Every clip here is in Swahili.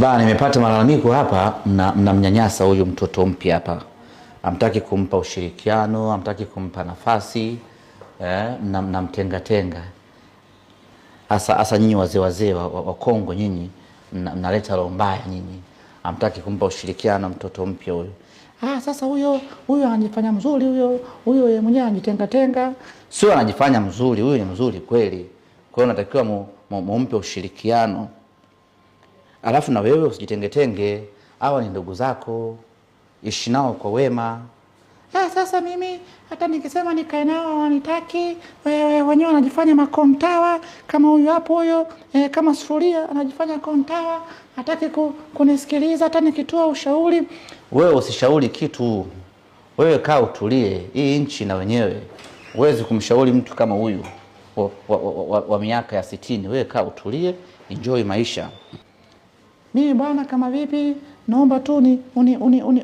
Bana, nimepata malalamiko hapa, mnamnyanyasa huyu mtoto mpya hapa. Hamtaki kumpa ushirikiano, hamtaki kumpa nafasi, mnamtenga tenga. Asa nyinyi wazee wa Kongo, nyinyi mnaleta roho mbaya nyinyi. Hamtaki kumpa ushirikiano mtoto mpya huyu. Sasa huyo anajifanya mzuri, huyo yeye mwenyewe anajitenga tenga. Sio anajifanya mzuri, huyo ni mzuri kweli. Kwa hiyo natakiwa mumpe ushirikiano. Alafu na wewe usijitengetenge, hawa ni ndugu zako, ishi nao kwa wema. Sasa mimi hata nikisema nikae nao wanitaki, wenyewe wanajifanya makontawa kama huyu hapo huyo, kama sufuria anajifanya kontawa, hataki kunisikiliza hata nikitoa ushauri. Wewe usishauri kitu. Wewe kaa utulie. Hii nchi na wenyewe. Huwezi kumshauri mtu kama huyu wa miaka ya 60. Wewe kaa utulie, enjoy maisha. Mimi bwana, kama vipi, naomba tu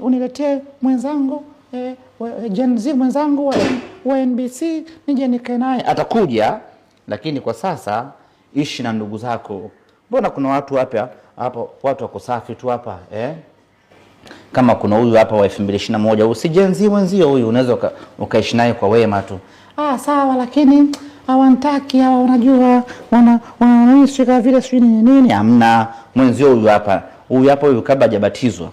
uniletee mwenzangu Gen Z mwenzangu wa NBC nije nikae naye. Atakuja, lakini kwa sasa ishi na ndugu zako. Mbona kuna watu hapa watu wako safi tu hapa Kama kuna huyu hapa wa 2021, usi Gen Z mwenzio huyu, unaweza ukaishi naye kwa wema tu. Sawa, lakini hawantaki hawa, unajua wanashika vile sio nini. Hamna, mwenzio huyu hapa huyu kabla hajabatizwa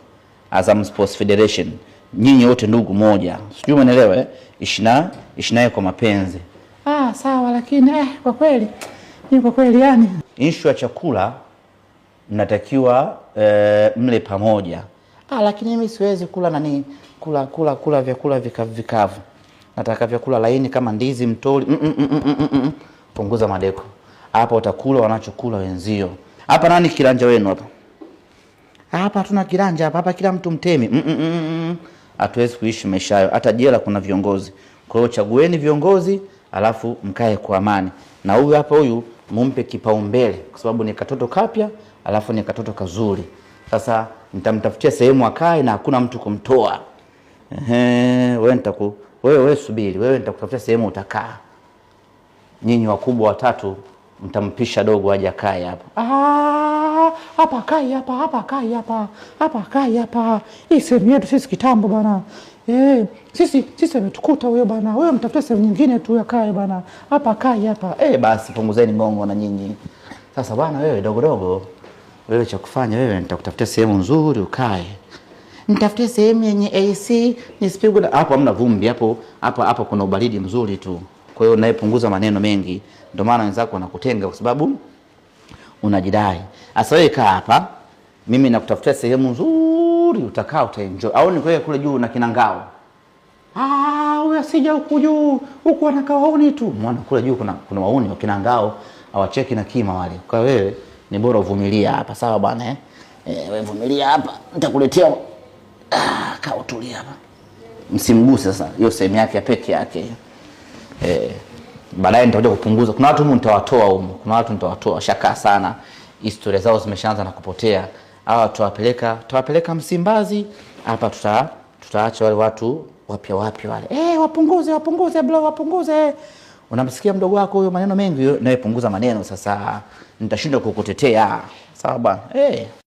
Azam Sports Federation. Nyinyi wote ndugu moja. Sijui umeelewa ishi naye kwa mapenzi. Sawa, lakini kwa kweli yani issue ya chakula mnatakiwa mle pamoja. Lakini mimi siwezi kula vyakula vikavu. Nataka vyakula laini kama ndizi, mtoli. Punguza madeko. Hapa utakula wanachokula wenzio. Hapa nani kiranja wenu hapa? Hapa hatuna kiranja hapa kila mtu mtemi. Hatuwezi kuishi maisha hayo. Hata jela kuna viongozi. Kwa hiyo chagueni viongozi, alafu mkae kwa amani. Na huyu hapa mumpe kipaumbele kwa sababu ni katoto kapya, alafu ni katoto kazuri. Sasa nitamtafutia sehemu akae na hakuna mtu kumtoa. Wewe subiri, wewe nitakutafutia sehemu utakaa. Nyinyi wakubwa watatu mtampisha dogo aje akae hapa. Hapa kai hapa. Hii sehemu yetu sisi kitambo bana. Sisi ametukuta huyo bana. Wewe mtafutie sehemu nyingine tu akae bana. Hapa kai hapa. Basi punguzeni ngongo na nyinyi. Sasa bana, wewe dogo. Wewe cha kufanya, wewe nitakutafutia sehemu nzuri ukae. Nitafutie sehemu yenye AC, nisipigwe hapo, hamna vumbi hapo kuna ubaridi mzuri tu. Kwa hiyo nayepunguza maneno mengi. Ndio maana wenzako wanakutenga kwa sababu unajidai. Sasa wewe kaa hapa, mimi nakutafutia sehemu nzuri utakaa utaenjoy. Au ni kule juu na kinangao. Wewe asija huku juu, huku wanakaa wauni tu. Mwana kule juu kuna wauni wa kinangao, hawacheki na kima wale. Kwa wewe ni bora uvumilia hapa, sawa bwana wewe vumilia hapa. Nitakuletea kaa utulia hapa. Msimguse sasa. Hiyo sehemu yake ya peke yake. Baadaye nitakuja kupunguza. Kuna watu nitawatoa shaka sana. Historia zao zimeshaanza na kupotea. Hawa tutawapeleka Msimbazi. Hapa tutaacha wale watu wapya wale. Wapunguze bro, wapunguze. Unamsikia mdogo wako huyo maneno mengi, naye punguza maneno sasa. Nitashinda kukutetea. Sawa bwana.